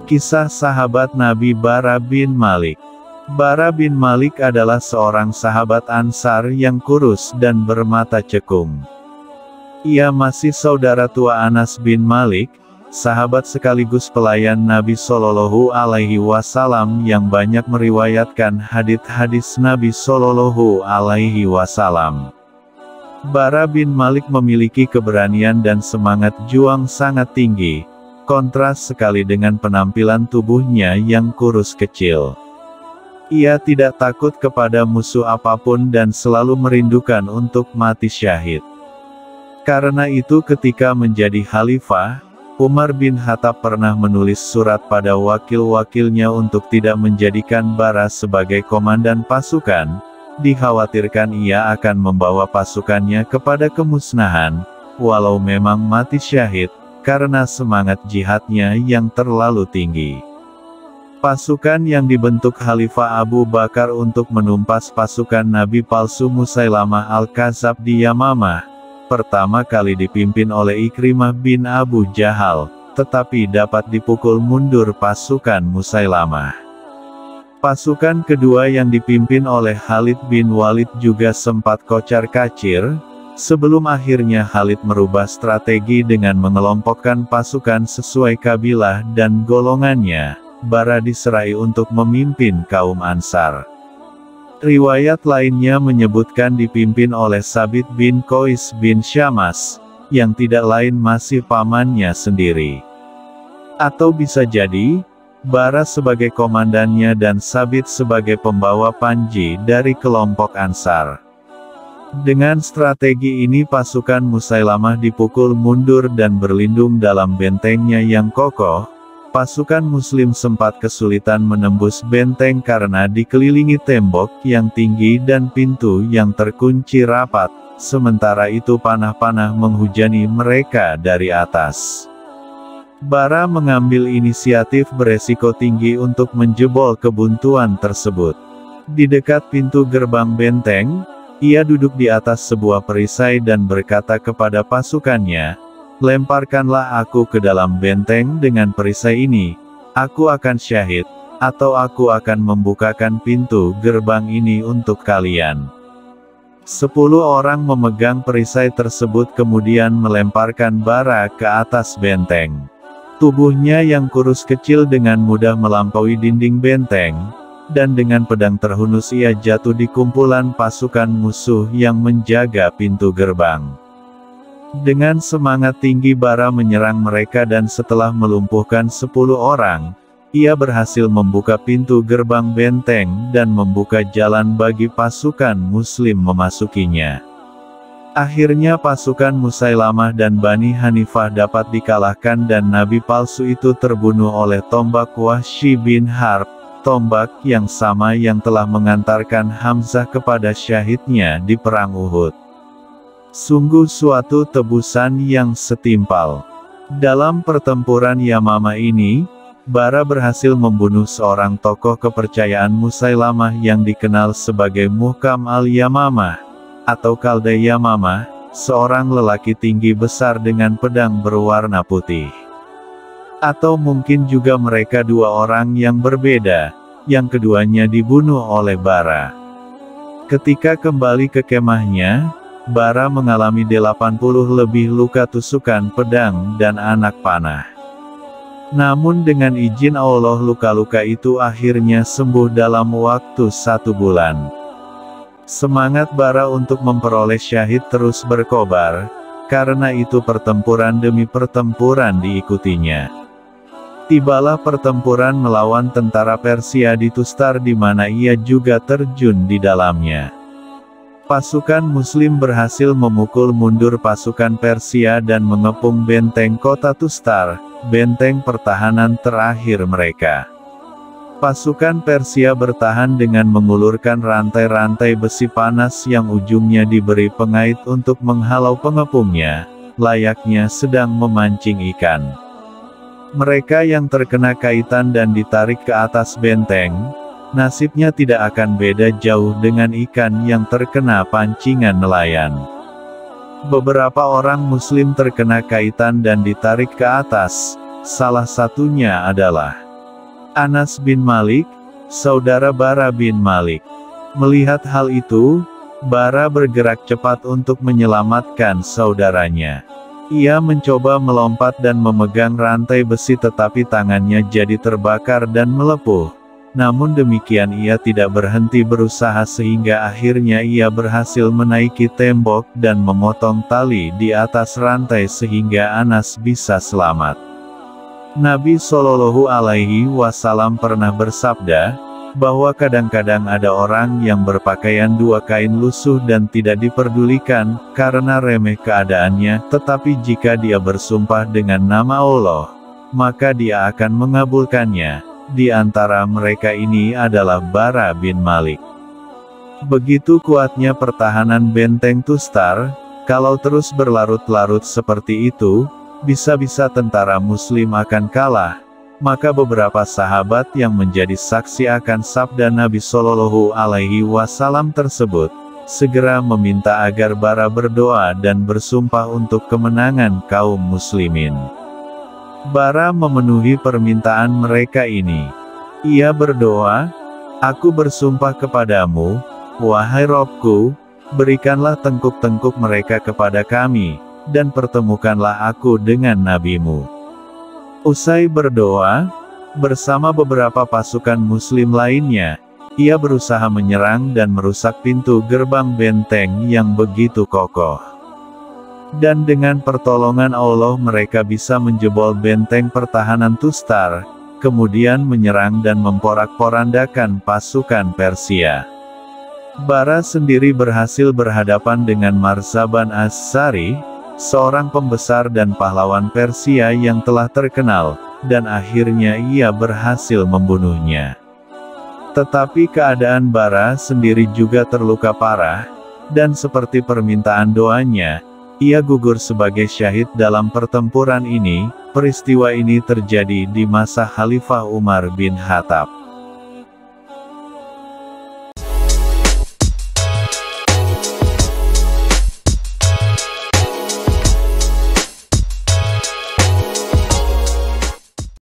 Kisah sahabat Nabi Bara bin Malik. Bara bin Malik adalah seorang sahabat Ansar yang kurus dan bermata cekung. Ia masih saudara tua Anas bin Malik, sahabat sekaligus pelayan Nabi Shallallahu Alaihi Wasallam yang banyak meriwayatkan hadits-hadits Nabi Shallallahu Alaihi Wasallam. Bara bin Malik memiliki keberanian dan semangat juang sangat tinggi, kontras sekali dengan penampilan tubuhnya yang kurus kecil. Ia tidak takut kepada musuh apapun dan selalu merindukan untuk mati syahid. Karena itu ketika menjadi khalifah, Umar bin Khattab pernah menulis surat pada wakil-wakilnya untuk tidak menjadikan Bara sebagai komandan pasukan, dikhawatirkan ia akan membawa pasukannya kepada kemusnahan, walau memang mati syahid, karena semangat jihadnya yang terlalu tinggi. Pasukan yang dibentuk Khalifah Abu Bakar untuk menumpas pasukan Nabi palsu Musailamah al-Kadzab di Yamamah, pertama kali dipimpin oleh Ikrimah bin Abu Jahal, tetapi dapat dipukul mundur pasukan Musailamah. Pasukan kedua yang dipimpin oleh Khalid bin Walid juga sempat kocar-kacir, sebelum akhirnya Khalid merubah strategi dengan mengelompokkan pasukan sesuai kabilah dan golongannya. Bara diserai untuk memimpin kaum Ansar. Riwayat lainnya menyebutkan dipimpin oleh Sabit bin Qais bin Syammas, yang tidak lain masih pamannya sendiri. Atau bisa jadi, Bara sebagai komandannya dan Sabit sebagai pembawa panji dari kelompok Ansar. Dengan strategi ini pasukan Musailamah dipukul mundur dan berlindung dalam bentengnya yang kokoh. Pasukan Muslim sempat kesulitan menembus benteng karena dikelilingi tembok yang tinggi dan pintu yang terkunci rapat, sementara itu panah-panah menghujani mereka dari atas. Bara mengambil inisiatif beresiko tinggi untuk menjebol kebuntuan tersebut. Di dekat pintu gerbang benteng, ia duduk di atas sebuah perisai dan berkata kepada pasukannya, "Lemparkanlah aku ke dalam benteng dengan perisai ini, aku akan syahid, atau aku akan membukakan pintu gerbang ini untuk kalian." 10 orang memegang perisai tersebut kemudian melemparkan Bara ke atas benteng. Tubuhnya yang kurus kecil dengan mudah melampaui dinding benteng, dan dengan pedang terhunus ia jatuh di kumpulan pasukan musuh yang menjaga pintu gerbang. Dengan semangat tinggi Bara menyerang mereka dan setelah melumpuhkan 10 orang, ia berhasil membuka pintu gerbang benteng dan membuka jalan bagi pasukan Muslim memasukinya. Akhirnya pasukan Musailamah dan Bani Hanifah dapat dikalahkan dan Nabi palsu itu terbunuh oleh tombak Wahsy bin Harb, tombak yang sama yang telah mengantarkan Hamzah kepada syahidnya di Perang Uhud. Sungguh suatu tebusan yang setimpal. Dalam pertempuran Yamamah ini, Bara berhasil membunuh seorang tokoh kepercayaan Musailamah yang dikenal sebagai Muhkam al-Yamamah, atau Kaldai Yamamah, seorang lelaki tinggi besar dengan pedang berwarna putih. Atau mungkin juga mereka dua orang yang berbeda, yang keduanya dibunuh oleh Bara. Ketika kembali ke kemahnya, Bara mengalami 80 lebih luka tusukan pedang dan anak panah. Namun dengan izin Allah luka-luka itu akhirnya sembuh dalam waktu 1 bulan. Semangat Bara untuk memperoleh syahid terus berkobar, karena itu pertempuran demi pertempuran diikutinya. Tibalah pertempuran melawan tentara Persia di Tustar di mana ia juga terjun di dalamnya. Pasukan Muslim berhasil memukul mundur pasukan Persia dan mengepung benteng kota Tustar, benteng pertahanan terakhir mereka. Pasukan Persia bertahan dengan mengulurkan rantai-rantai besi panas yang ujungnya diberi pengait untuk menghalau pengepungnya, layaknya sedang memancing ikan. Mereka yang terkena kaitan dan ditarik ke atas benteng, nasibnya tidak akan beda jauh dengan ikan yang terkena pancingan nelayan. Beberapa orang Muslim terkena kaitan dan ditarik ke atas, salah satunya adalah Anas bin Malik, saudara Bara bin Malik. Melihat hal itu, Bara bergerak cepat untuk menyelamatkan saudaranya. Ia mencoba melompat dan memegang rantai besi tetapi tangannya jadi terbakar dan melepuh. Namun demikian ia tidak berhenti berusaha sehingga akhirnya ia berhasil menaiki tembok dan memotong tali di atas rantai sehingga Anas bisa selamat. Nabi Shallallahu Alaihi Wasallam pernah bersabda, bahwa kadang-kadang ada orang yang berpakaian dua kain lusuh dan tidak diperdulikan, karena remeh keadaannya, tetapi jika dia bersumpah dengan nama Allah, maka dia akan mengabulkannya. Di antara mereka ini adalah Bara bin Malik. Begitu kuatnya pertahanan benteng Tustar, kalau terus berlarut-larut seperti itu, bisa-bisa tentara Muslim akan kalah. Maka beberapa sahabat yang menjadi saksi akan sabda Nabi Shallallahu Alaihi Wasallam tersebut, segera meminta agar Bara berdoa dan bersumpah untuk kemenangan kaum muslimin. Bara memenuhi permintaan mereka ini. Ia berdoa, "Aku bersumpah kepadamu, wahai Robku, berikanlah tengkuk-tengkuk mereka kepada kami, dan pertemukanlah aku dengan nabimu." Usai berdoa, bersama beberapa pasukan muslim lainnya, ia berusaha menyerang dan merusak pintu gerbang benteng yang begitu kokoh. Dan dengan pertolongan Allah mereka bisa menjebol benteng pertahanan Tustar, kemudian menyerang dan memporak-porandakan pasukan Persia. Bara sendiri berhasil berhadapan dengan Marzaban As-Sari, seorang pembesar dan pahlawan Persia yang telah terkenal, dan akhirnya ia berhasil membunuhnya. Tetapi keadaan Bara sendiri juga terluka parah, dan seperti permintaan doanya, ia gugur sebagai syahid dalam pertempuran ini. Peristiwa ini terjadi di masa Khalifah Umar bin Khattab.